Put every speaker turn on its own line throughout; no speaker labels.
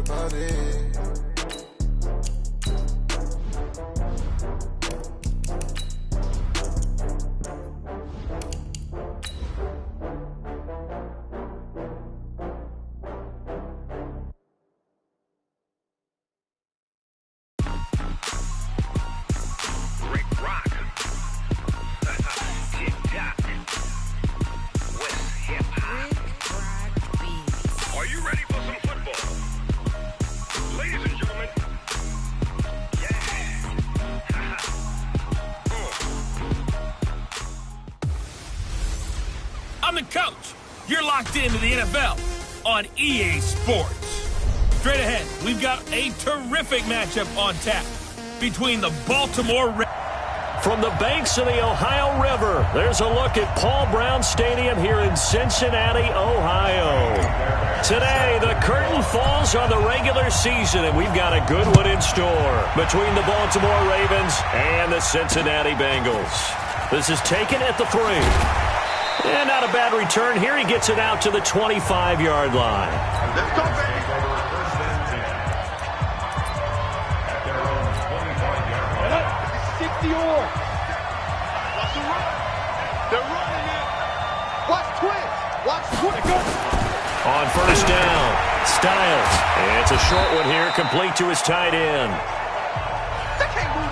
about it.
I'm the coach. You're locked into the NFL on EA Sports. Straight ahead, we've got a terrific matchup on tap between the Baltimore Ravens.
From the banks of the Ohio River, there's a look at Paul Brown Stadium here in Cincinnati, Ohio. Today, the curtain falls on the regular season, and we've got a good one in store between the Baltimore Ravens and the Cincinnati Bengals. This is taken at the 3. And not a bad return here. He gets it out to the 25-yard line.
Let's go, baby. They're running it. Watch twins. Watch twins.
On first down, Styles. And it's a short one here, complete to his tight end.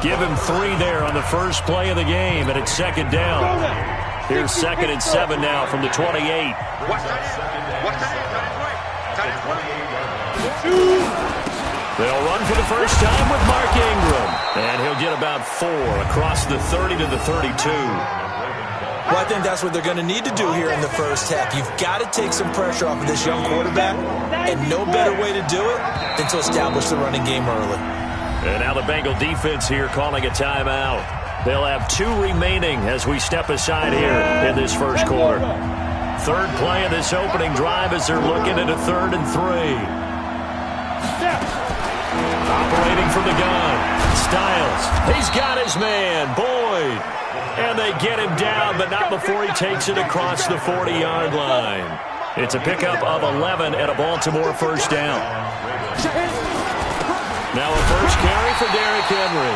Give him 3 there on the first play of the game, and it's second down. Here's 2nd and 7 now from the 28.
Watch that.
They'll run for the first time with Mark Ingram. And he'll get about 4 across the 30 to the 32.
Well, I think that's what they're going to need to do here in the first half. You've got to take some pressure off of this young quarterback, and no better way to do it than to establish the running game early.
And now the Bengal defense here calling a timeout. They'll have 2 remaining as we step aside here in this first quarter. Third play of this opening drive as they're looking at a 3rd and 3. Operating from the gun, Styles. He's got his man, Boyd. And they get him down, but not before he takes it across the 40-yard line. It's a pickup of 11 and a Baltimore first down. Now a first carry for Derrick Henry.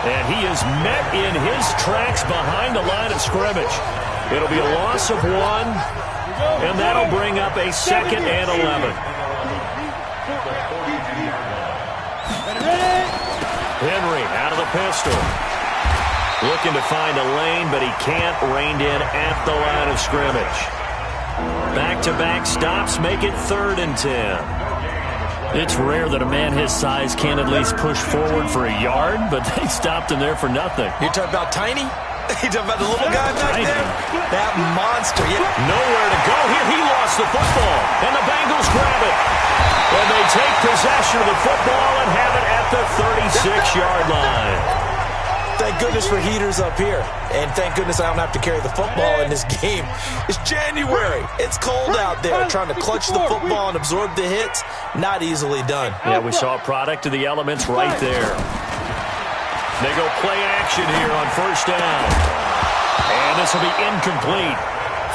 And he is met in his tracks behind the line of scrimmage. It'll be a loss of 1, and that'll bring up a 2nd and 11. Henry out of the pistol. Looking to find a lane, but he can't. Reined in at the line of scrimmage. Back-to-back stops make it 3rd and 10. It's rare that a man his size can't at least push forward for a yard, but they stopped him there for nothing.
You're talking about Tiny? You're talking about the little guy back there? That monster. Yeah.
Nowhere to go here. He lost the football, and the Bengals grab it. And they take possession of the football and have it at the 36-yard line.
Thank goodness for heaters up here. And thank goodness I don't have to carry the football in this game. It's January. It's cold out there. Trying to clutch the football and absorb the hits, not easily done.
Yeah, we saw a product of the elements right there. They go play action here on first down. And this will be incomplete.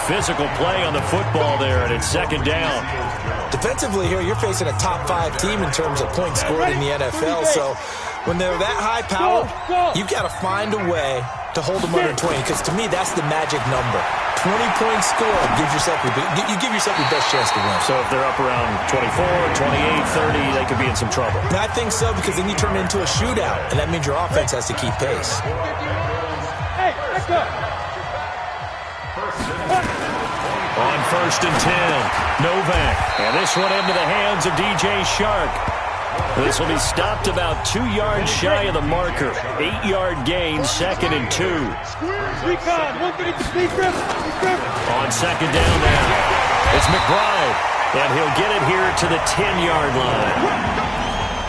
Physical play on the football there, and it's second down.
Defensively here, you're facing a top 5 team in terms of points scored in the NFL. So when they're that high powered, you've got to find a way to hold them under 20, because to me, that's the magic number. 20 points scored, you give yourself your best chance to win.
So if they're up around 24, 28, 30, they could be in some trouble.
And I think so, because then you turn it into a shootout, and that means your offense has to keep pace.
Hey, let's go.
On first and 10, Novak. And this one into the hands of DJ Shark. This will be stopped about 2 yards shy of the marker. 8-yard gain, 2nd and 2. On second down now, it's McBride. And he'll get it here to the 10-yard line.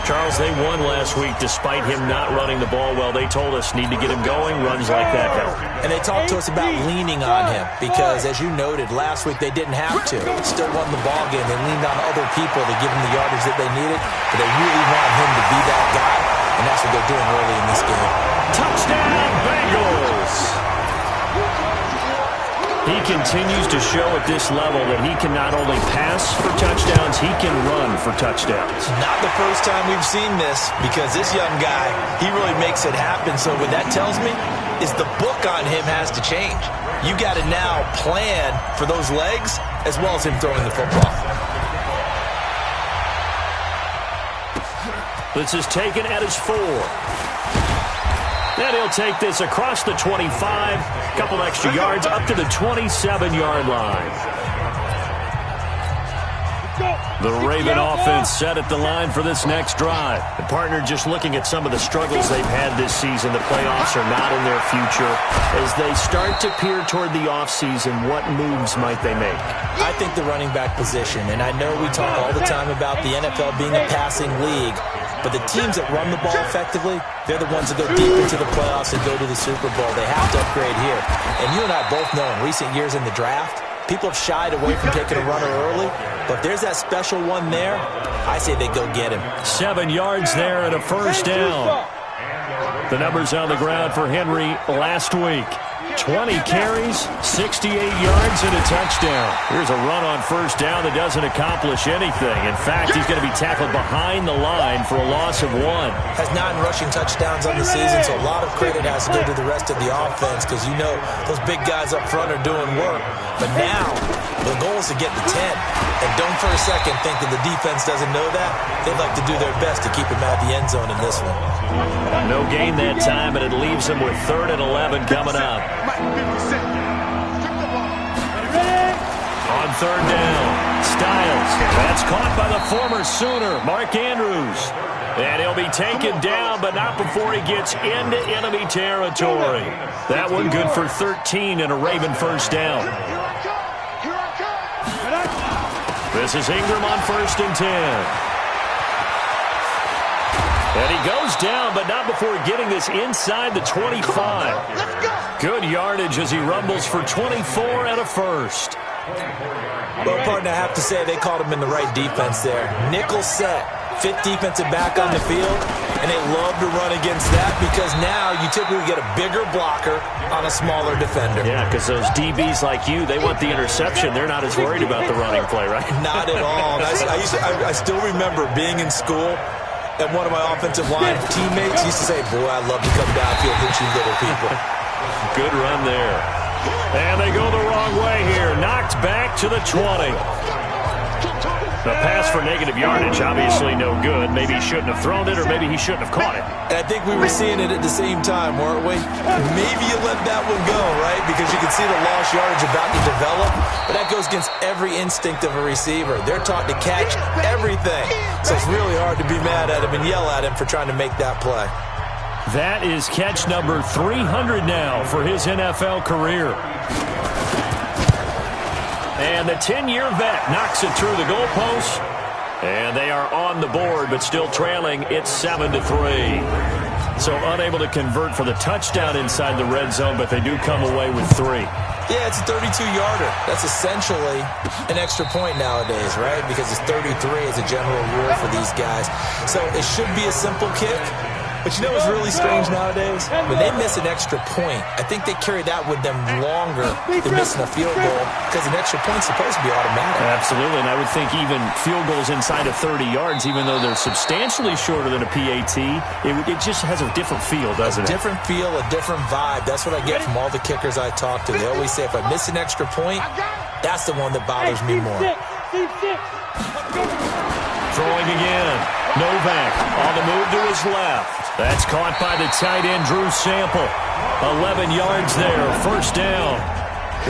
Charles, they won last week despite him not running the ball well. They told us need to get him going. Runs like that help.
And they talked to us about leaning on him because, as you noted, last week they didn't have to. Still won the ball game. They leaned on other people to give them the yardage that they needed. But they really want him to be that guy, and that's what they're doing early in this game.
Touchdown, Bengals! He continues to show at this level that he can not only pass for touchdowns, he can run for touchdowns.
Not the first time we've seen this, because this young guy, he really makes it happen. So what that tells me is the book on him has to change. You got to now plan for those legs as well as him throwing the football.
This is taken at his 4. And he'll take this across the 25, a couple extra yards up to the 27-yard line. The Raven offense set at the line for this next drive. The partner just looking at some of the struggles they've had this season. The playoffs are not in their future. As they start to peer toward the offseason, what moves might they make?
I think the running back position, and I know we talk all the time about the NFL being a passing league, but the teams that run the ball effectively, they're the ones that go deep into the playoffs and go to the Super Bowl. They have to upgrade here. And you and I both know in recent years in the draft, people have shied away from taking a runner early, but if there's that special one there, I say they go get him.
7 yards there and a first down. The numbers on the ground for Henry last week. 20 carries, 68 yards, and a touchdown. Here's a run on first down that doesn't accomplish anything. In fact, he's going to be tackled behind the line for a loss of 1.
Has 9 rushing touchdowns on the season, so a lot of credit has to go to the rest of the offense because you know those big guys up front are doing work. But now, the goal is to get to 10. And don't for a second think that the defense doesn't know that. They'd like to do their best to keep him out of the end zone in this one.
No gain that time, and it leaves him with 3rd and 11 coming up. On 3rd down, Styles. That's caught by the former Sooner, Mark Andrews. And he'll be taken down, but not before he gets into enemy territory. That one good for 13 and a Raven first down. This is Ingram on 1st and 10. And he goes down, but not before getting this inside the 25. Good yardage as he rumbles for 24 and a first.
Well, partner, I have to say they called him in the right defense there. Nickel set, 5th defensive back on the field, and they love to run against that because now you typically get a bigger blocker on a smaller defender.
Yeah, because those DBs like you, they want the interception. They're not as worried about the running play, right?
Not at all. I still remember being in school, and one of my offensive line teammates used to say, boy, I love to come downfield and hit you little people.
Good run there. And they go the wrong way here. Knocked back to the 20. The pass for negative yardage, obviously no good. Maybe he shouldn't have thrown it, or maybe he shouldn't have caught it.
And I think we were seeing it at the same time, weren't we? Maybe you let that one go, right? Because you can see the lost yardage about to develop. But that goes against every instinct of a receiver. They're taught to catch everything. So it's really hard to be mad at him and yell at him for trying to make that play.
That is catch number 300 now for his NFL career. And the 10-year vet knocks it through the goalpost. And they are on the board, but still trailing. It's 7-3. So unable to convert for the touchdown inside the red zone, but they do come away with 3.
Yeah, it's a 32-yarder. That's essentially an extra point nowadays, right? Because it's 33 as a general rule for these guys. So it should be a simple kick. But you know what's really strange nowadays? When they miss an extra point, I think they carry that with them longer than missing a field goal because an extra point's supposed to be automatic.
Absolutely, and I would think even field goals inside of 30 yards, even though they're substantially shorter than a PAT, it just has a different feel, doesn't it?
A different feel, a different vibe. That's what I get from all the kickers I talk to. They always say if I miss an extra point, that's the one that bothers me more.
Throwing again. Novak on the move to his left. That's caught by the tight end, Drew Sample. 11 yards there, first down.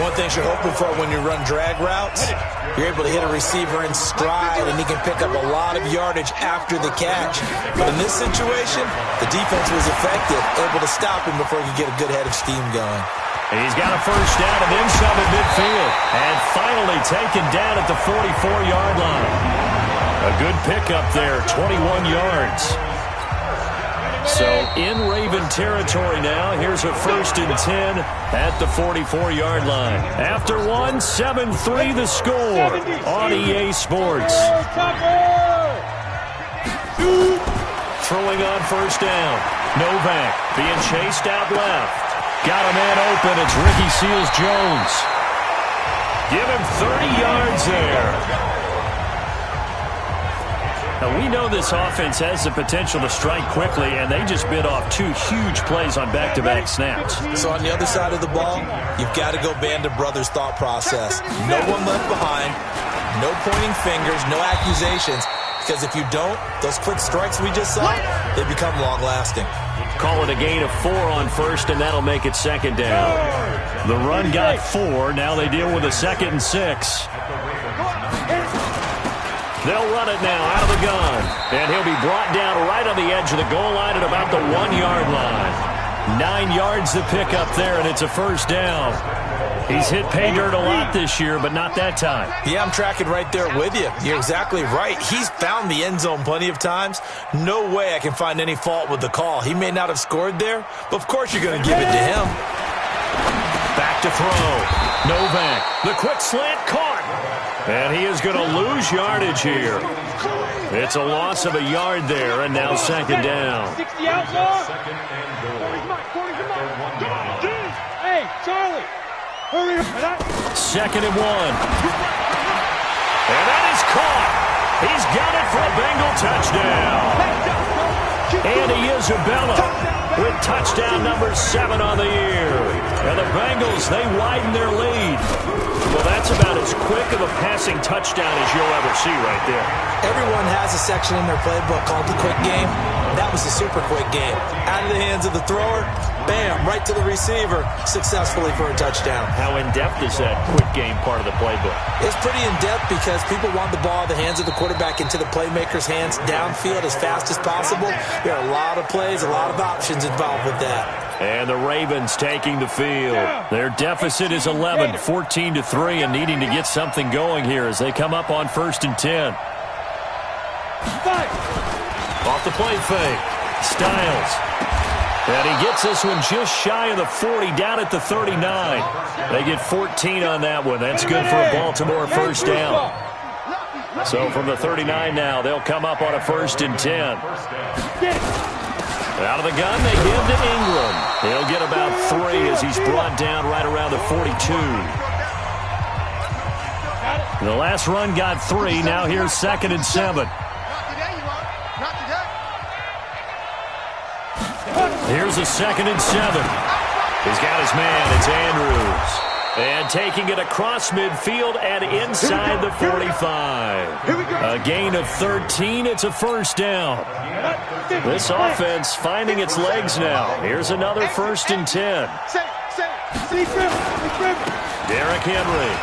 One thing you're hoping for when you run drag routes, you're able to hit a receiver in stride, and he can pick up a lot of yardage after the catch. But in this situation, the defense was effective, able to stop him before he could get a good head of steam going.
He's got a first down and then some at midfield. And finally taken down at the 44-yard line. A good pickup there, 21 yards. So in Raven territory now, here's a 1st and 10 at the 44-yard line. After one, 7-3 the score on EA Sports. Throwing on first down. Novak being chased out left. Got a man open. It's Ricky Seals-Jones. Give him 30 yards there. Now, we know this offense has the potential to strike quickly, and they just bit off 2 huge plays on back-to-back snaps.
So on the other side of the ball, you've got to go Band of Brothers thought process. No one left behind, no pointing fingers, no accusations, because if you don't, those quick strikes we just saw, they become long-lasting.
Call it a gain of 4 on first, and that'll make it second down. The run got 4. Now they deal with a 2nd and 6. They'll run it now out of the gun. And he'll be brought down right on the edge of the goal line at about the 1-yard line. 9 yards to pick up there, and it's a first down. He's hit pay dirt a lot this year, but not that time.
Yeah, I'm tracking right there with you. You're exactly right. He's found the end zone plenty of times. No way I can find any fault with the call. He may not have scored there, but of course you're going to give it to him.
Back to throw. Novak, the quick slant caught. And he is going to lose yardage here. It's a loss of a yard there, and now second down.
60 outlaw. Hey, Charlie. Hurry up.
2nd and 1. And that is caught. He's got it for a Bengal touchdown. Andy Isabella with touchdown number 7 on the year. And the Bengals, they widen their lead. Well, that's about as quick of a passing touchdown as you'll ever see right there.
Everyone has a section in their playbook called the quick game. That was a super quick game. Out of the hands of the thrower, bam, right to the receiver, successfully for a touchdown.
How in-depth is that quick game part of the playbook?
It's pretty in-depth because people want the ball in the hands of the quarterback into the playmaker's hands downfield as fast as possible. There are a lot of plays, a lot of options involved with that.
And the Ravens taking the field. Their deficit is 11, 14-3, and needing to get something going here as they come up on 1st and 10. Off the play fake. Styles. And he gets this one just shy of the 40, down at the 39. They get 14 on that one. That's good for a Baltimore first down. So from the 39 now, they'll come up on a 1st and 10. Out of the gun, they give to Ingram. He'll get about 3 as he's brought down right around the 42. The last run got 3. Now here's 2nd and 7. Here's a 2nd and 7. He's got his man. It's Andrews. And taking it across midfield and inside the 45. A gain of 13. It's a first down. This offense finding its legs now. Here's another 1st and 10. Derrick Henry.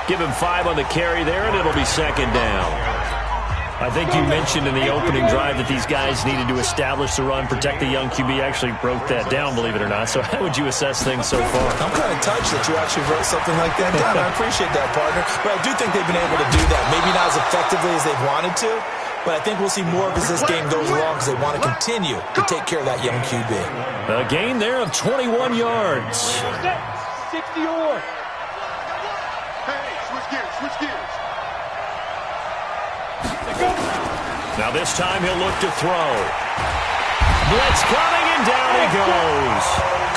Give him 5 on the carry there, and it'll be second down. I think you mentioned in the opening drive that these guys needed to establish the run, protect the young QB. Actually broke that down, believe it or not. So how would you assess things so far?
I'm kind of touched that you actually wrote something like that down. I appreciate that, partner. But I do think they've been able to do that. Maybe not as effectively as they've wanted to, but I think we'll see more of as this game goes along because they want to continue to take care of that young QB.
A gain there of 21 yards.
60 or.
Hey, switch gears.
Now this time he'll look to throw. Blitz coming, and down he goes.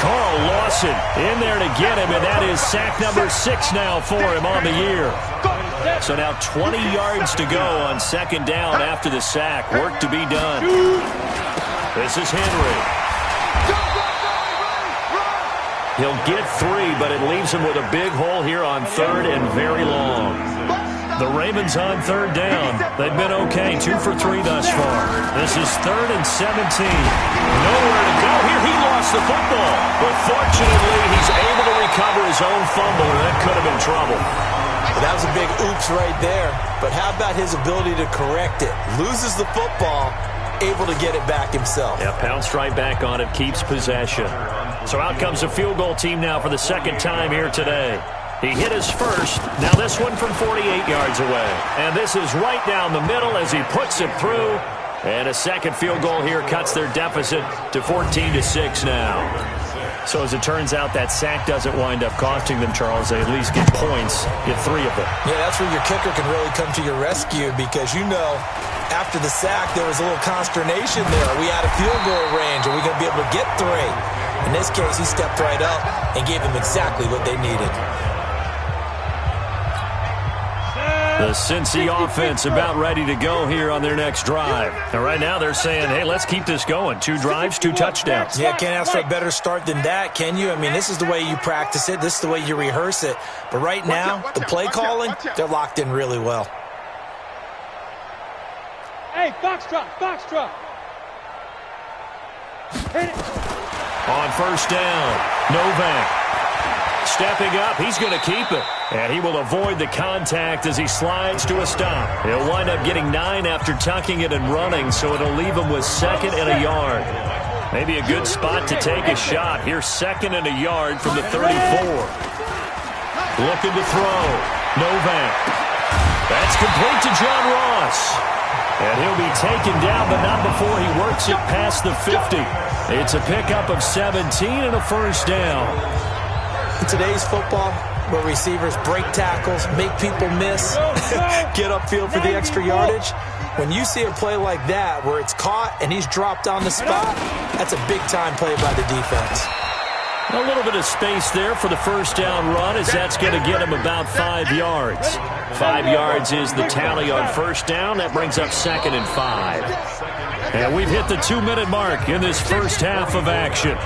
Carl Lawson in there to get him, and that is sack number 6 now for him on the year. So now 20 yards to go on second down after the sack. Work to be done. This is Henry. He'll get 3, but it leaves him with a big hole here on 3rd and very long. The Ravens on 3rd down. They've been okay, 2 for 3 thus far. This is 3rd and 17. Nowhere to go here. He lost the football. But fortunately, he's able to recover his own fumble, and that could have been trouble.
That was a big oops right there. But how about his ability to correct it? Loses the football, able to get it back himself.
Yeah, pounced right back on it, keeps possession. So out comes the field goal team now for the 2nd time here today. He hit his first. Now this one from 48 yards away. And this is right down the middle as he puts it through. And a second field goal here cuts their deficit to 14-6 now. So as it turns out, that sack doesn't wind up costing them, Charles. They at least get points, get 3 of them.
Yeah, that's where your kicker can really come to your rescue because, you know, after the sack, there was a little consternation there. Are we out of field goal range? Are we going to be able to get 3? In this case, he stepped right up and gave them exactly what they needed.
The Cincy offense about ready to go here on their next drive. And right now they're saying, hey, let's keep this going. 2 drives, 2 touchdowns.
Yeah, can't ask for a better start than that, can you? I mean, this is the way you practice it. This is the way you rehearse it. But right now, the play calling, they're locked in really well.
Hey, foxtrot, foxtrot. Hit it.
On first down, Novak stepping up. He's going to keep it. And he will avoid the contact as he slides to a stop. He'll wind up getting 9 after tucking it and running, so it'll leave him with 2nd and a yard. Maybe a good spot to take a shot. Here's 2nd and a yard from the 34. Looking to throw. Novak. That's complete to John Ross. And he'll be taken down, but not before he works it past the 50. It's a pickup of 17 and a first down.
In today's football, where receivers break tackles, make people miss, get upfield for the extra yardage, when you see a play like that where it's caught and he's dropped on the spot, that's a big-time play by the defense.
A little bit of space there for the first down run, as that's going to get him about 5 yards. 5 yards is the tally on first down. That brings up 2nd and 5. And we've hit the 2-minute mark in this first half of action.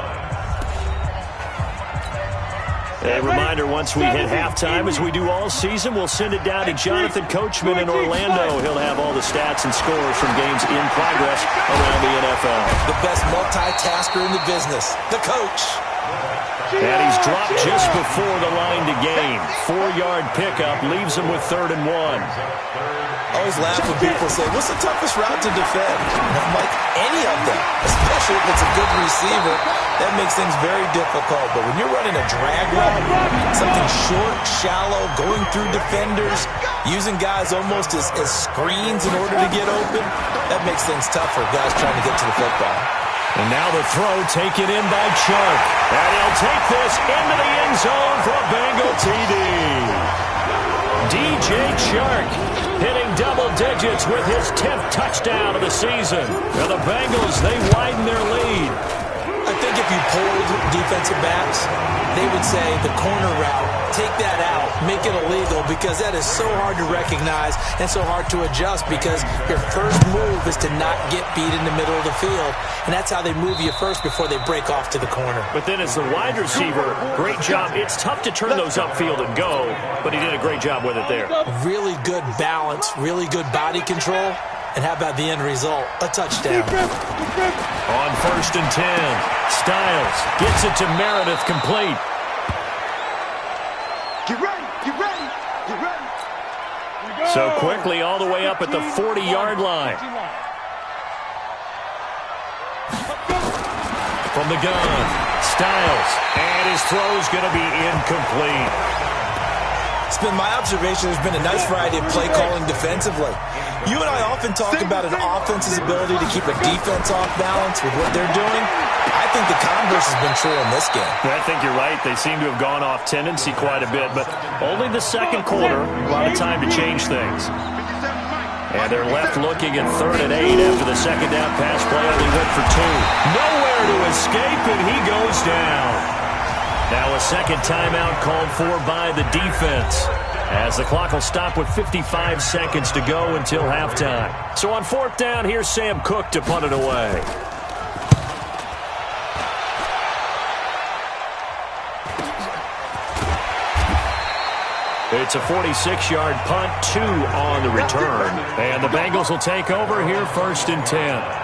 A reminder, once we hit halftime, as we do all season, we'll send it down to Jonathan Coachman in Orlando. He'll have all the stats and scores from games in progress around the NFL.
The best multitasker in the business, the coach.
And he's dropped just before the line to gain. 4-yard pickup leaves him with 3rd and 1.
I always laugh when people say, what's the toughest route to defend? And I'm like, any of them, especially if it's a good receiver. That makes things very difficult. But when you're running a drag route, something short, shallow, going through defenders, using guys almost as screens in order to get open, that makes things tough for guys trying to get to the football.
And now the throw taken in by Chark. And he'll take this into the end zone for a Bengal TD. DJ Chark hitting double digits with his 10th touchdown of the season. Now the Bengals, they widen their lead.
I think if you polled defensive backs, they would say the corner route, take that out, make it illegal, because that is so hard to recognize and so hard to adjust, because your first move is to not get beat in the middle of the field, and that's how they move you first before they break off to the corner.
But then as the wide receiver, great job. It's tough to turn those upfield and go, but he did a great job with it there.
Really good balance, really good body control. And how about the end result? A touchdown.
On 1st and 10, Styles gets it to Meredith, complete.
Get ready, get ready, get ready.
So quickly all the way up at the 40-yard line. From the gun, Styles, and his throw's going to be incomplete.
It's been my observation there's been a nice variety of play calling defensively. You and I often talk about an offense's ability to keep a defense off balance with what they're doing. I think the converse has been true in this game.
I think you're right. They seem to have gone off tendency quite a bit, but only the second quarter, a lot of time to change things. And they're left looking at 3rd and 8 after the second down pass play only went for 2. Nowhere to escape, and he goes down. Now a second timeout called for by the defense, as the clock will stop with 55 seconds to go until halftime. So on 4th down, here's Sam Cook to punt it away. It's a 46-yard punt, 2 on the return. And the Bengals will take over here 1st and 10.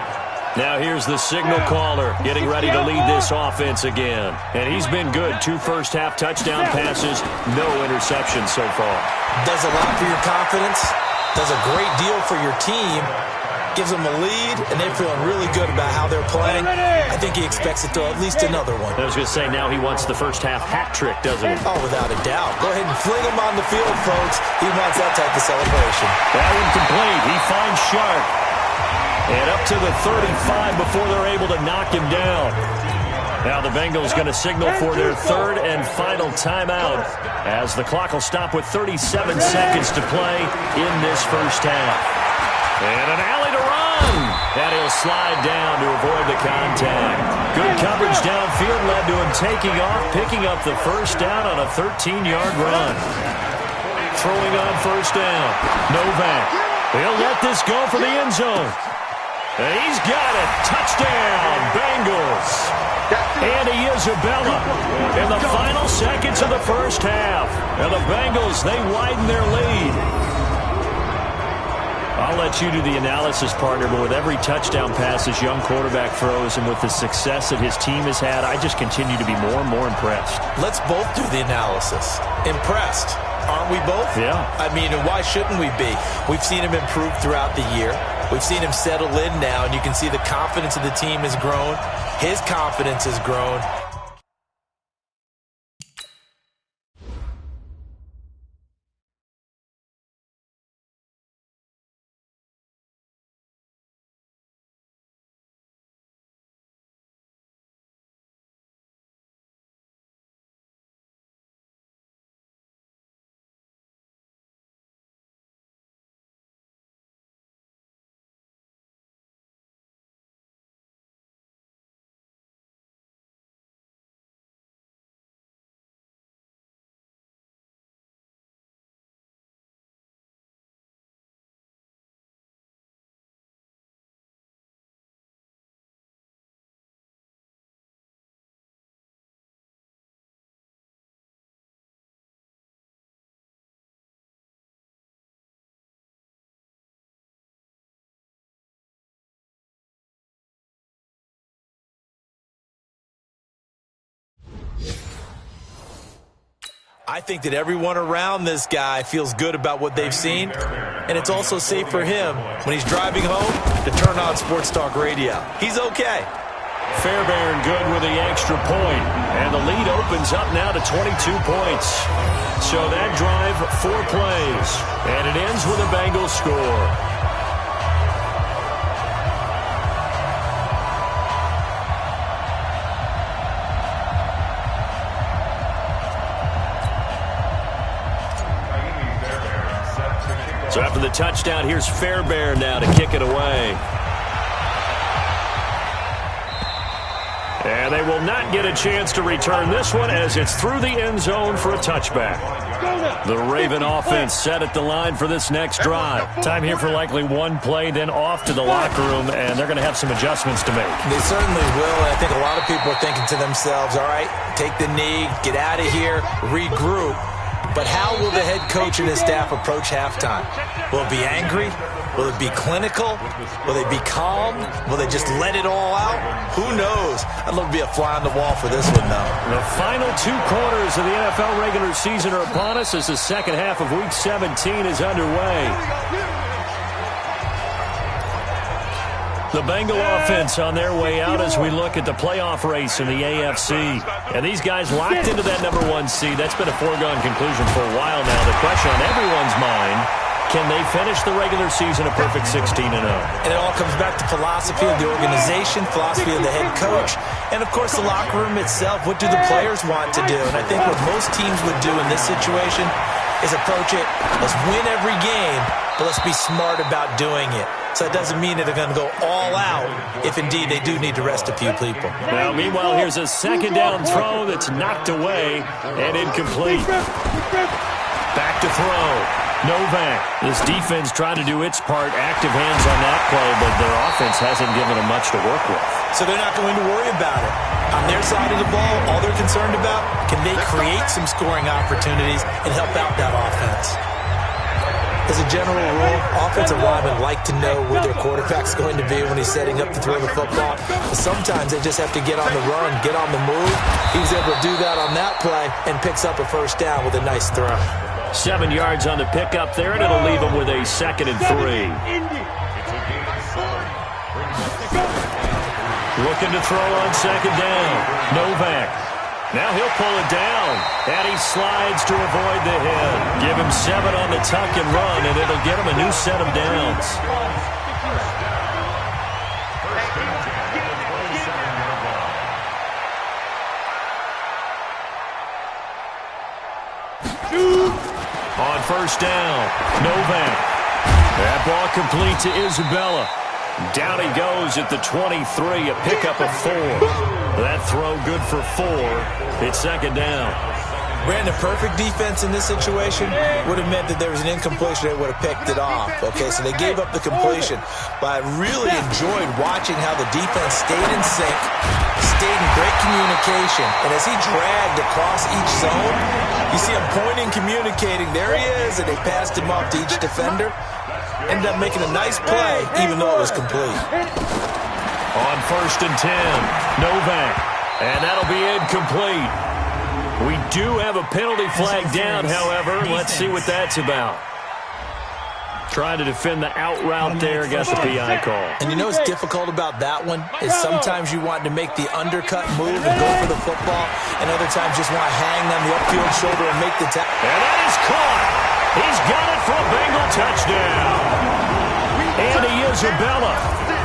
Now here's the signal caller getting ready to lead this offense again. And he's been good. 2 first-half touchdown passes, no interceptions so far.
Does a lot for your confidence, does a great deal for your team, gives them a lead, and they're feeling really good about how they're playing. I think he expects to throw at least another one.
I was going to say, now he wants the first-half hat trick, doesn't he?
Oh, without a doubt. Go ahead and fling him on the field, folks. He wants that type of celebration.
That one complete. He finds Sharp. And up to the 35 before they're able to knock him down. Now the Bengals going to signal for their 3rd and final timeout, as the clock will stop with 37 seconds to play in this first half. And an alley to run. And he'll slide down to avoid the contact. Good coverage downfield led to him taking off, picking up the first down on a 13-yard run. Throwing on first down. Novak. He'll let this go for the end zone. And he's got it. Touchdown, Bengals. Andy Isabella in the final seconds of the first half. And the Bengals, they widen their lead. I'll let you do the analysis, partner, but with every touchdown pass this young quarterback throws and with the success that his team has had, I just continue to be more and more impressed.
Let's both do the analysis. Impressed. Aren't we both?
Yeah.
I mean, and why shouldn't we be? We've seen him improve throughout the year. We've seen him settle in now, and you can see the confidence of the team has grown. His confidence has grown. I think that everyone around this guy feels good about what they've seen, and it's also safe for him when he's driving home to turn on Sports Talk Radio. He's okay.
Fairbairn good with the extra point, and the lead opens up now to 22 points. So that drive, 4 plays, and it ends with a Bengals score. So after the touchdown, here's Fairbairn now to kick it away. And they will not get a chance to return this one as it's through the end zone for a touchback. The Raven offense set at the line for this next drive. Time here for likely one play, then off to the locker room, and they're going to have some adjustments to make.
They certainly will, and I think a lot of people are thinking to themselves, all right, take the knee, get out of here, regroup. But how will the head coach and his staff approach halftime? Will it be angry? Will it be clinical? Will they be calm? Will they just let it all out? Who knows? I'd love to be a fly on the wall for this one, though.
The final 2 quarters of the NFL regular season are upon us as the second half of Week 17 is underway. The Bengal offense on their way out as we look at the playoff race in the AFC. And these guys locked into that number 1 seed. That's been a foregone conclusion for a while now. The question on everyone's mind, can they finish the regular season a perfect 16-0?
And it all comes back to philosophy of the organization, philosophy of the head coach, and, of course, the locker room itself. What do the players want to do? And I think what most teams would do in this situation is approach it, let's win every game, but let's be smart about doing it. So that doesn't mean that they're going to go all out if, indeed, they do need to rest a few people.
Now, meanwhile, here's a second down throw that's knocked away and incomplete. Back to throw. Novak. This defense trying to do its part. Active hands on that play, but their offense hasn't given them much to work with.
So they're not going to worry about it. On their side of the ball, all they're concerned about, can they create some scoring opportunities and help out that offense? As a general rule, offensive linemen like to know where their quarterback's going to be when he's setting up to throw the football. But sometimes they just have to get on the run, get on the move. He was able to do that on that play and picks up a first down with a nice throw.
7 yards on the pickup there, and it'll leave him with a 2nd and 3. Looking to throw on second down. Novak. Now he'll pull it down, and he slides to avoid the hit. Give him 7 on the tuck and run, and it'll get him a new set of downs. On first down, Novak. That ball complete to Isabella. Down he goes at the 23, a pickup of 4. That throw good for 4. It's second down.
Brandon, perfect defense in this situation would have meant that there was an incompletion. They would have picked it off. Okay, so they gave up the completion. But I really enjoyed watching how the defense stayed in sync, stayed in great communication. And as he dragged across each zone, you see him pointing, communicating. There he is, and they passed him off to each defender. Ended up making a nice play, even though it was complete.
On 1st and 10, Novak. And that'll be incomplete. We do have a penalty flag down, however. Let's see what that's about. Trying to defend the out route there, got the PI call.
And you know what's difficult about that one is sometimes you want to make the undercut move and go for the football, and other times just want to hang on the upfield shoulder and make the tackle.
And that is caught. He's got it for a Bengal touchdown. Andy Isabella,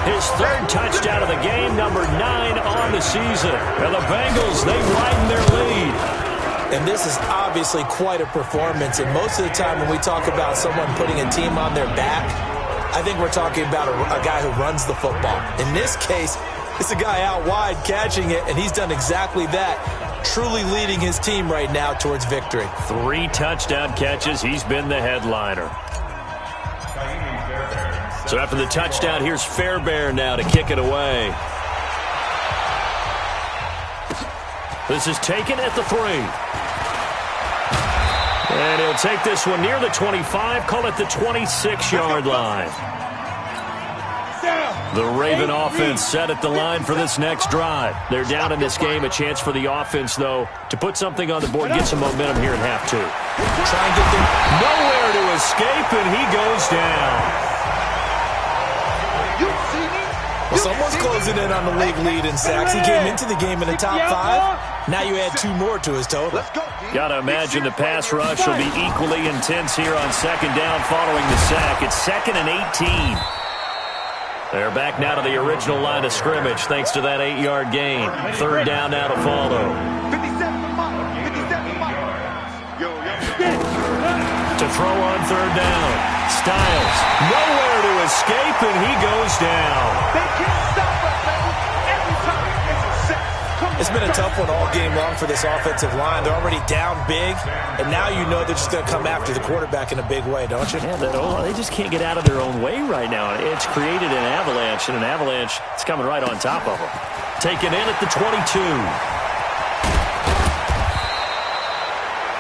his 3rd touchdown of the game, number 9 on the season. And the Bengals, they widen their lead.
And this is obviously quite a performance. And most of the time when we talk about someone putting a team on their back, I think we're talking about a guy who runs the football. In this case, it's a guy out wide catching it, and he's done exactly that, truly leading his team right now towards victory.
3 touchdown catches. He's been the headliner. So after the touchdown, here's Fairbairn now to kick it away. This is taken at the 3. And he'll take this one near the 25, call it the 26-yard line. The Raven offense set at the line for this next drive. They're down in this game. A chance for the offense, though, to put something on the board, get some momentum here in half 2.
Try and get them
nowhere to escape, and he goes down.
Well, someone's closing in on the league lead in sacks. He came into the game in the top 5. Now you add 2 more to his total.
Got to imagine the pass rush will be equally intense here on 2nd down following the sack. It's 2nd and 18. They're back now to the original line of scrimmage thanks to that 8-yard gain. 3rd down now to follow.
57
To throw on 3rd down. Styles, nowhere to escape, and he goes down.
They can't stop us, baby. Every time it's a set.
It's been a tough one all game long for this offensive line. They're already down big, and now you know they're just going to come after the quarterback in a big way, don't you?
Yeah, they just can't get out of their own way right now. It's created an avalanche, and an avalanche is coming right on top of them. Taken in at the 22.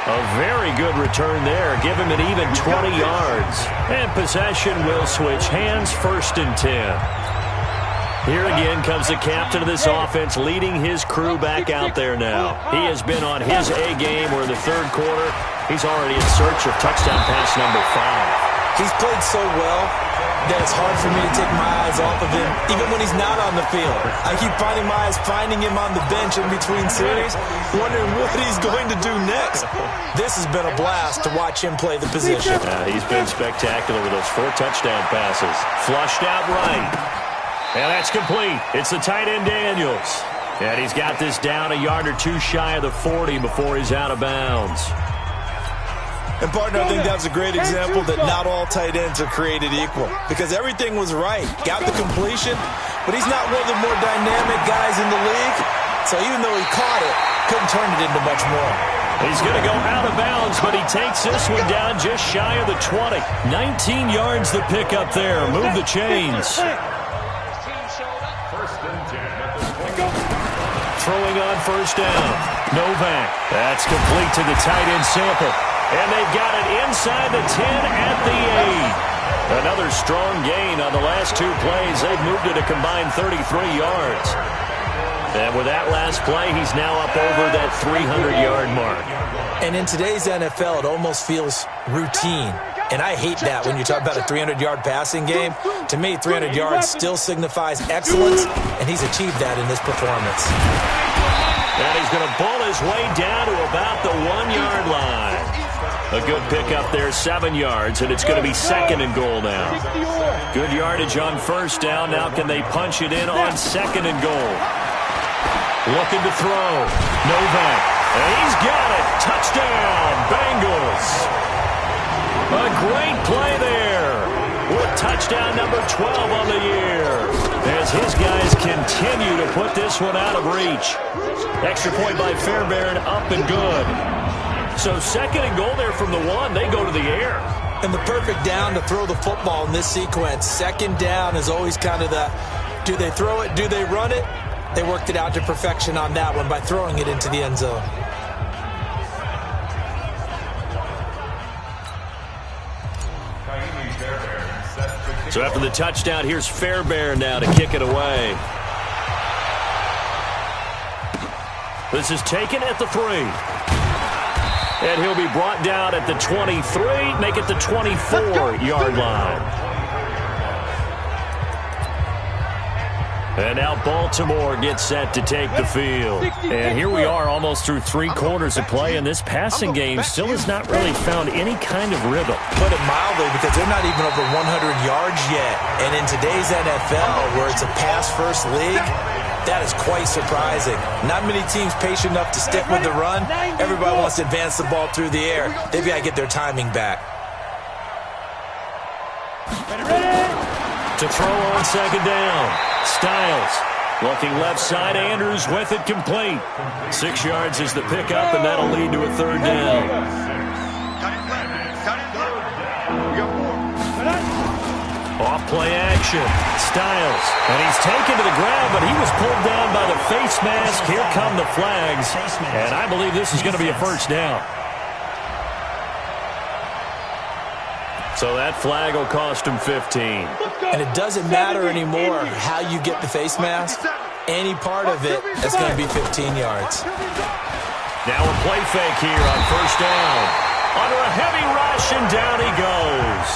A very good return there. Give him an even 20 yards. And possession will switch hands, 1st and 10. Here again comes the captain of this offense leading his crew back out there now. He has been on his A game where in the 3rd quarter, he's already in search of touchdown pass number 5.
He's played so well that it's hard for me to take my eyes off of him, even when he's not on the field. I keep finding my eyes finding him on the bench in between series, wondering what he's going to do next. This has been a blast to watch him play the position.
He's been spectacular with those 4 touchdown passes. Flushed out right. And that's complete. It's the tight end Daniels. And he's got this down a yard or 2 shy of the 40 before he's out of bounds.
And, partner, I think that's a great example that not all tight ends are created equal, because everything was right. Got the completion, but he's not one of the more dynamic guys in the league. So even though he caught it, couldn't turn it into much more.
He's going to go out of bounds, but he takes this one down just shy of the 20. 19 yards the pick up there. Move the chains. Throwing on 1st down. Novak. That's complete to the tight end Sample. And they've got it inside the 10 at the 8. Another strong gain on the last 2 plays. They've moved it a combined 33 yards. And with that last play, he's now up over that 300-yard mark.
And in today's NFL, it almost feels routine. And I hate that when you talk about a 300-yard passing game. To me, 300 yards still signifies excellence, and he's achieved that in this performance.
And he's going to bull his way down to about the 1-yard line. A good pickup there, 7 yards, and it's going to be 2nd and goal now. Good yardage on 1st down. Now can they punch it in on 2nd and goal? Looking to throw. Novak. And he's got it. Touchdown, Bengals. A great play there. with touchdown number 12 on the year, as his guys continue to put this one out of reach. Extra point by Fairbairn, up and good. So second and goal there from the 1. They go to the air.
And the perfect down to throw the football in this sequence. Second down is always kind of the, do they throw it, do they run it? They worked it out to perfection on that one by throwing it into the end zone.
So after the touchdown, here's Fairbairn now to kick it away. This is taken at the 3. And he'll be brought down at the 23, make it the 24-yard line. And now Baltimore gets set to take the field. And here we are almost through 3 quarters of play, and this passing game still has not really found any kind of rhythm.
Put it mildly, because they're not even over 100 yards yet. And in today's NFL, where it's a pass-first league, that is quite surprising. Not many teams patient enough to stick with the run. Everybody wants to advance the ball through the air. They've got to get their timing back.
To throw on second down, Styles. Looking left side, Andrews with it complete. 6 yards is the pickup, and that'll lead to a third down. Off play action, Styles. And he's taken to the ground, but he was pulled down by the face mask. Here come the flags, and I believe this is going to be a first down. So that flag will cost him 15.
And it doesn't matter anymore how you get the face mask. Any part of it is going to be 15 yards.
Now a play fake here on first down. Under a heavy rush, and down he goes.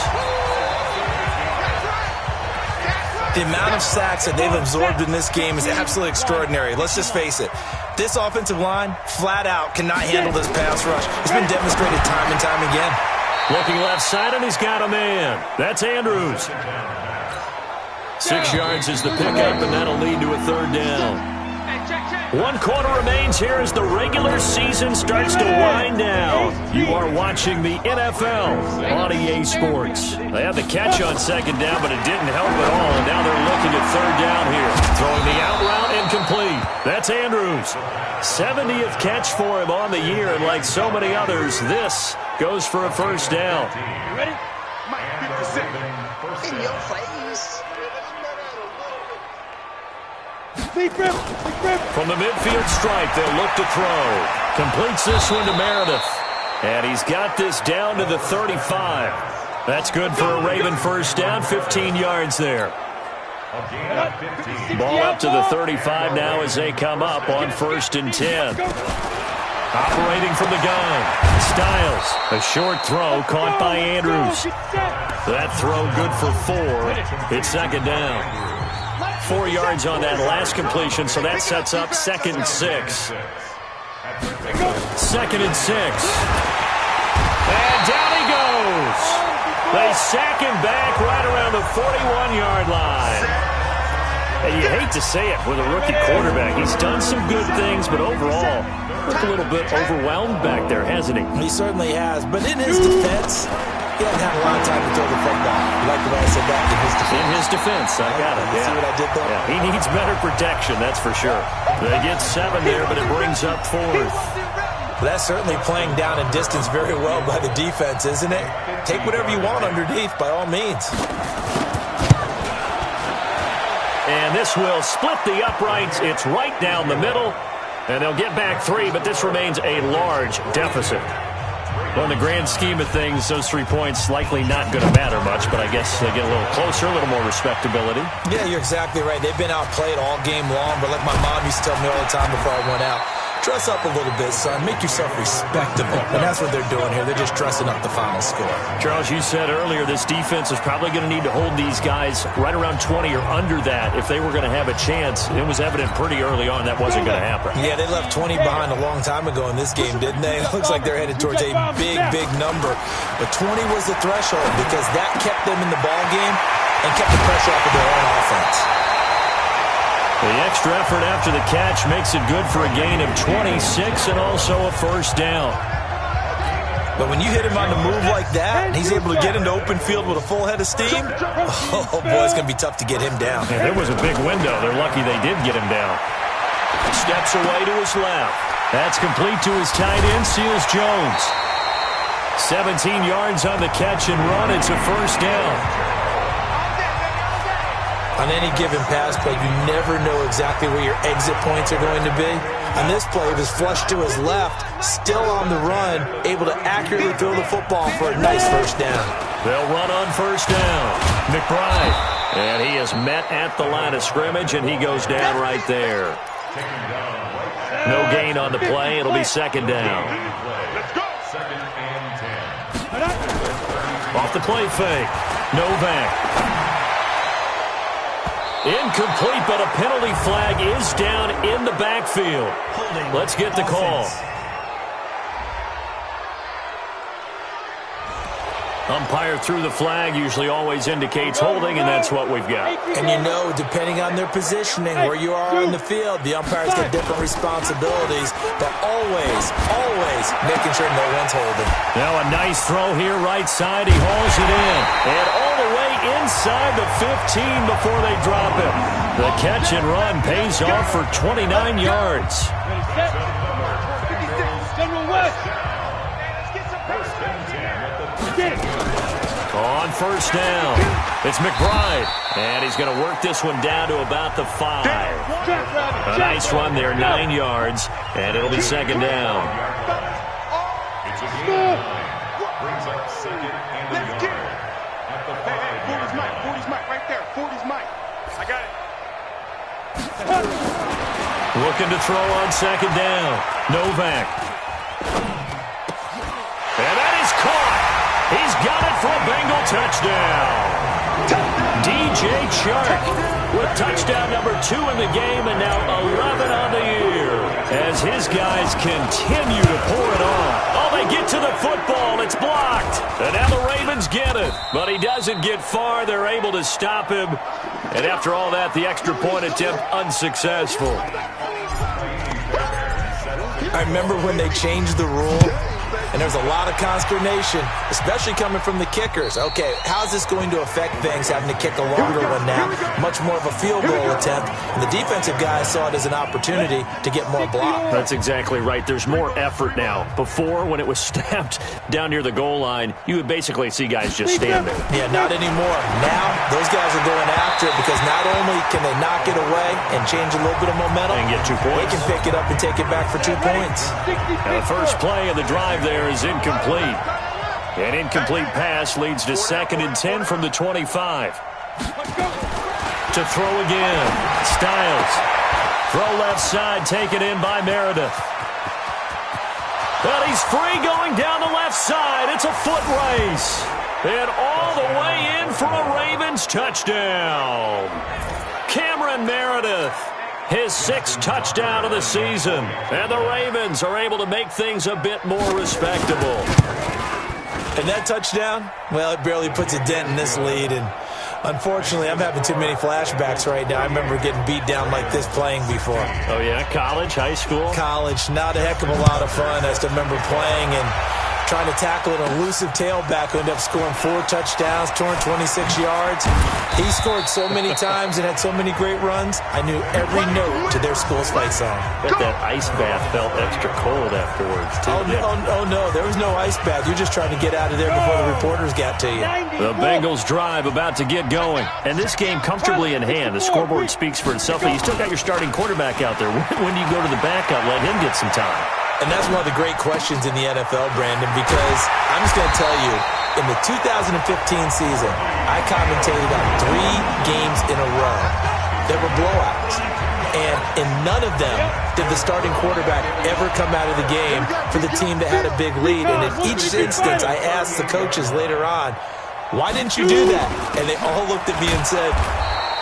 The amount of sacks that they've absorbed in this game is absolutely extraordinary. Let's just face it. This offensive line, flat out, cannot handle this pass rush. It's been demonstrated time and time again.
Looking left side, and he's got a man. That's Andrews. 6 yards is the pickup, and that'll lead to a third down. 1 quarter remains here as the regular season starts to wind down. You are watching the NFL on EA Sports. They had the catch on second down, but it didn't help at all, and now they're looking at third down here. Throwing the out route, incomplete. That's Andrews. 70th catch for him on the year, and like so many others, this goes for a first down.
Ready?
In your face.
Big grip.
From the midfield stripe, they'll look to throw. Completes this one to Meredith. And he's got this down to the 35. That's good for a Raven first down, 15 yards there. Ball up to the 35 now as they come up on 1st and 10. Operating from the gun, Styles. A short throw caught by Andrews. That throw good for 4. It's second down. 4 yards on that last completion, so that sets up 2nd and 6. 2nd and 6. And down he goes. They sack him back right around the 41-yard line. And you hate to say it with a rookie quarterback. He's done some good things, but overall, looked a little bit overwhelmed back there, hasn't he?
He certainly has. But in his defense, he hasn't had a lot of time to throw the football. You like the way I said that?
In his defense, I got it.
See what I did there?
Yeah, he needs better protection, that's for sure. They get 7 there, but it brings up 4th.
That's certainly playing down in distance very well by the defense, isn't it? Take whatever you want underneath, by all means.
And this will split the uprights. It's right down the middle. And they'll get back 3, but this remains a large deficit. Well, in the grand scheme of things, those 3 points likely not going to matter much, but I guess they get a little closer, a little more respectability.
Yeah, you're exactly right. They've been outplayed all game long, but like my mom used to tell me all the time before I went out, dress up a little bit, son. Make yourself respectable. And that's what they're doing here. They're just dressing up the final score.
Charles, you said earlier this defense is probably going to need to hold these guys right around 20 or under that if they were going to have a chance. It was evident pretty early on that wasn't going to happen.
Yeah, they left 20 behind a long time ago in this game, didn't they? It looks like they're headed towards a big number. But 20 was the threshold because that kept them in the ball game and kept the pressure off of their own offense.
The extra effort after the catch makes it good for a gain of 26 and also a first down.
But when you hit him on the move like that, and he's able to get into open field with a full head of steam, oh boy, it's going to be tough to get him down.
Yeah, there was a big window. They're lucky they did get him down. Steps away to his left. That's complete to his tight end, Seals Jones. 17 yards on the catch and run. It's a first down.
On any given pass play, you never know exactly where your exit points are going to be. On this play, it was flushed to his left, still on the run, able to accurately throw the football for a nice first down.
They'll run on first down. McBride. And he is met at the line of scrimmage, and he goes down right there. No gain on the play. It'll be second down. Off the play fake. Novak. Incomplete, but a penalty flag is down in the backfield. Let's get the call. Umpire threw the flag, usually always indicates holding, and that's what we've got.
And you know, depending on their positioning, where you are on the field, the umpires get different responsibilities, but always making sure no one's holding.
Now a nice throw here, right side. He hauls it in. And all the way inside the 15 before they drop it. The catch and run pays off for 29 yards. On first down, it's McBride, and he's going to work this one down to about the 5. A nice run there, 9 yards, and it'll be second down.
Brings up second and a yard. At the 5. 40's Mike. 40's Mike right there. 40's Mike. I got it.
Looking to throw on second down. Novak. And that is caught. He's got it for a Bengal touchdown. DJ Chark with touchdown number 2 in the game and now 11 on the year as his guys continue to pour it on. Oh, they get to the football. It's blocked. And now the Ravens get it. But he doesn't get far. They're able to stop him. And after all that, the extra point attempt unsuccessful.
I remember when they changed the rule, and there was a lot of consternation, especially coming from the kickers. Okay, how's this going to affect things, having to kick a longer one now? Much more of a field goal attempt. And the defensive guys saw it as an opportunity to get more block.
That's exactly right. There's more effort now. Before, when it was snapped down near the goal line, you would basically see guys just stand there.
Yeah, not anymore. Now, those guys are going after it because not only can they knock it away and change a little bit of momentum,
and get 2 points.
They can pick it up and take it back for 2 points.
Now the first play of the drive there is incomplete. An incomplete pass leads to 2nd and 10 from the 25. To throw again. Styles. Throw left side, taken in by Meredith. But he's free going down the left side. It's a foot race. And all the way in for a Ravens touchdown. Cameron Meredith. His 6th touchdown of the season. And the Ravens are able to make things a bit more respectable.
And that touchdown, well, it barely puts a dent in this lead. And unfortunately, I'm having too many flashbacks right now. I remember getting beat down like this playing before.
Oh, yeah? College, high school?
College, not a heck of a lot of fun. I still remember playing and trying to tackle an elusive tailback who ended up scoring 4 touchdowns, 226 yards. He scored so many times and had so many great runs, I knew every note to their school's fight song.
Bet that ice bath felt extra cold afterwards, too.
Oh, no, there was no ice bath. You're just trying to get out of there before the reporters got to you.
The Bengals drive about to get going. And this game comfortably in hand. The scoreboard speaks for itself, but you still got your starting quarterback out there. When do you go to the backup? Let him get some time.
And that's one of the great questions in the NFL, Brandon, because I'm just going to tell you, in the 2015 season, I commentated on 3 games in a row. There were blowouts. And in none of them did the starting quarterback ever come out of the game for the team that had a big lead. And in each instance, I asked the coaches later on, why didn't you do that? And they all looked at me and said,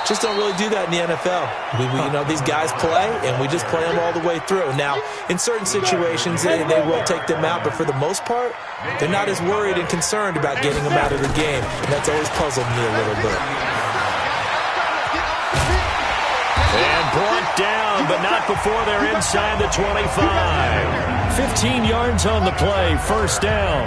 just don't really do that in the NFL. You know, these guys play, and we just play them all the way through. Now, in certain situations, they will take them out, but for the most part, they're not as worried and concerned about getting them out of the game, and that's always puzzled me a little bit.
And brought down but not before they're inside the 25. 15 yards on the play, first down.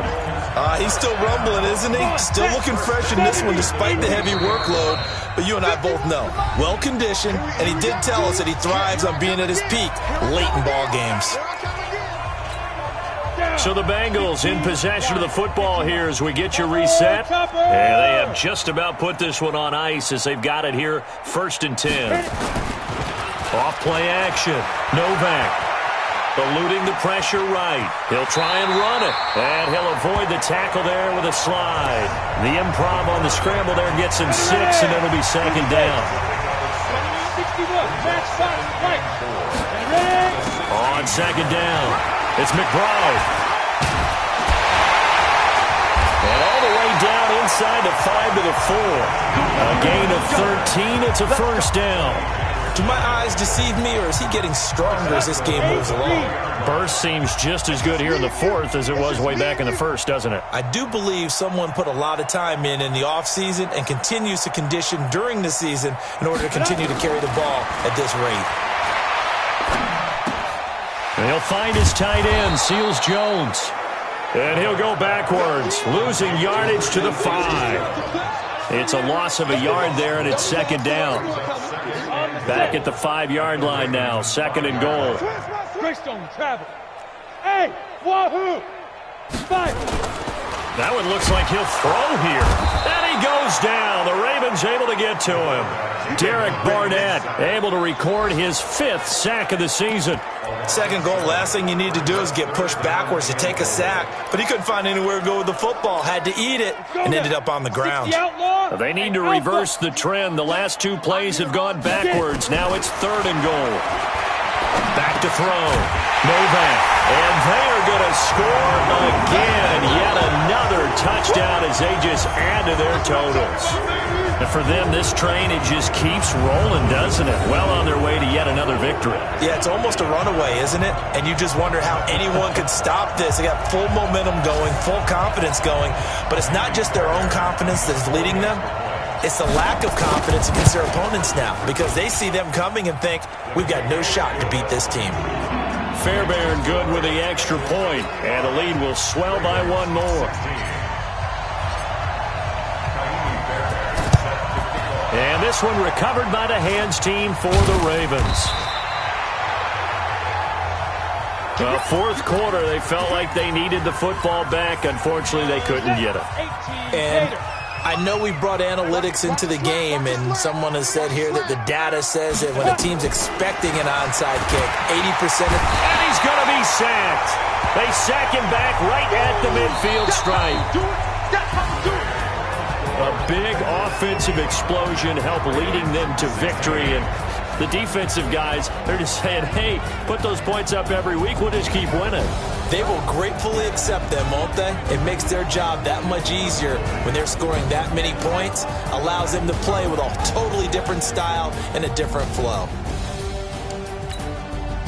He's still rumbling, isn't he? Still looking fresh in this one despite the heavy workload. But you and I both know, well-conditioned, and he did tell us that he thrives on being at his peak late in ball games.
So the Bengals in possession of the football here as we get you reset. And they have just about put this one on ice as they've got it here, 1st and 10. Off play action. Novak eluding the pressure right. He'll try and run it. And he'll avoid the tackle there with a slide. The improv on the scramble there gets him 6, and it'll be 2nd down.
61, match side, right.
On 2nd down, it's McBride. And all the way down inside the 5 to the 4. A gain of 13. It's a first down.
Do my eyes deceive me, or is he getting stronger as this game moves along?
Burst seems just as good here in the 4th as it was way back in the 1st, doesn't it?
I do believe someone put a lot of time in the offseason and continues to condition during the season in order to continue to carry the ball at this rate.
And he'll find his tight end, Seals Jones. And he'll go backwards, losing yardage to the 5. It's a loss of a yard there, and it's 2nd down. Back at the 5-yard line now, 2nd and goal.
Greystone travel. Hey, wahoo! Fight!
That one looks like he'll throw here. And he goes down. The Ravens able to get to him. Derek Barnett able to record his 5th sack of the season.
2nd goal, last thing you need to do is get pushed backwards to take a sack. But he couldn't find anywhere to go with the football. Had to eat it and ended up on the ground.
They need to reverse the trend. The last 2 plays have gone backwards. Now it's 3rd and goal. Back to throw. Novak. And they are going to score again. Yet another touchdown as they just add to their totals. And for them, this train, it just keeps rolling, doesn't it? Well on their way to yet another victory.
Yeah, it's almost a runaway, isn't it? And you just wonder how anyone could stop this. They got full momentum going, full confidence going. But it's not just their own confidence that is leading them. It's the lack of confidence against their opponents now, because they see them coming and think, we've got no shot to beat this team.
Fairbairn good with the extra point, and the lead will swell by 1 more. And this one recovered by the hands team for the Ravens. Well, 4th quarter, they felt like they needed the football back. Unfortunately, they couldn't get it.
And I know we brought analytics into the game, and someone has said here that the data says that when a team's expecting an onside kick, 80% of...
And he's going to be sacked. They sack him back right at the midfield stripe. A big offensive explosion helped leading them to victory, and the defensive guys, they're just saying, hey, put those points up every week, we'll just keep winning.
They will gratefully accept them, won't they? It makes their job that much easier when they're scoring that many points, allows them to play with a totally different style and a different flow.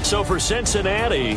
So for Cincinnati...